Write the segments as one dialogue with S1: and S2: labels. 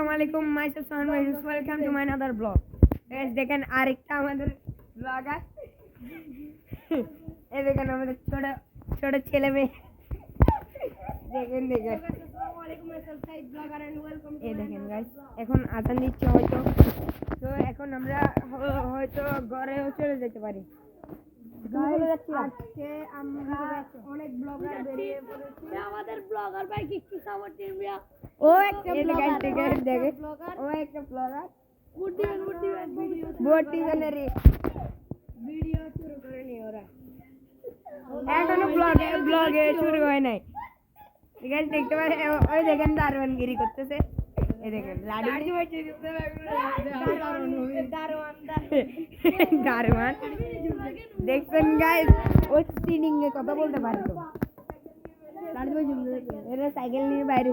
S1: Assalamualaikum, myself Sohan Mahis. Welcome to my another vlog. Guys, দেখেন আরেকটা আমাদের vlog আছে। এই দেখেন আমাদের ছোট ছোট ছেলে মেয়ে। দেখেন Assalamualaikum, myself Said vlogger and welcome to. এই দেখেন guys, এখন আজান দিচ্ছে হয়তো। তো এখন আমরা হয়তো ঘরেও চলে যেতে পারি। আজকে আমরা অনেক ব্লগার বেরিয়ে পড়েছি।
S2: আমাদের ব্লগার ভাই একটু সাপোর্ট দিন ভাইয়া।
S1: ও একটা ব্লগার দেখে ও একটা ব্লগার মোটিভেশনের ভিডিও শুরু করে নি ওরা এখনো ব্লগে শুরু হয় নাই। ঠিক আছে, দেখতে পারে ওই দেখেন দারোয়ানগিরি করতেছে। এই দেখেন দারোয়ান দেখছেন গাইস, ও স্পিনিং এ কথা বলতে পারে তো। এরা সাইকেল নিয়ে বাইরে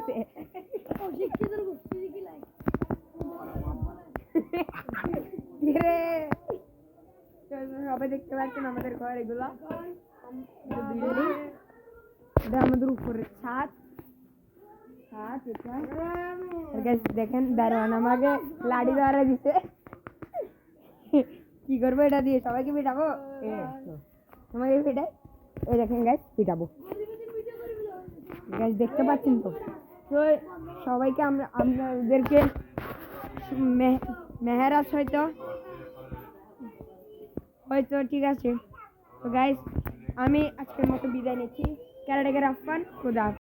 S1: সবাই দেখতে পাচ্ছেন আমাদের ঘর এগুলা। এটা আমাদের উপরে ছাদ। দেখেন দারোয়ান আমাকে লাড়ি ধরা দিছে। কি করবো এটা দিয়ে? সবাইকে পিটাবো? তোমাকে পিটাই? এই দেখেন গাইস, পিটাবো। গাইস দেখতে পাচ্ছেন তো? তো সবাইকে আমাদেরকে মেহেরাজ হয়তো ঠিক আছে। তো গাইস, আমি আজকের মতো বিদায় নিচ্ছি। ক্যারাটেকের আহ্বান, খোদা।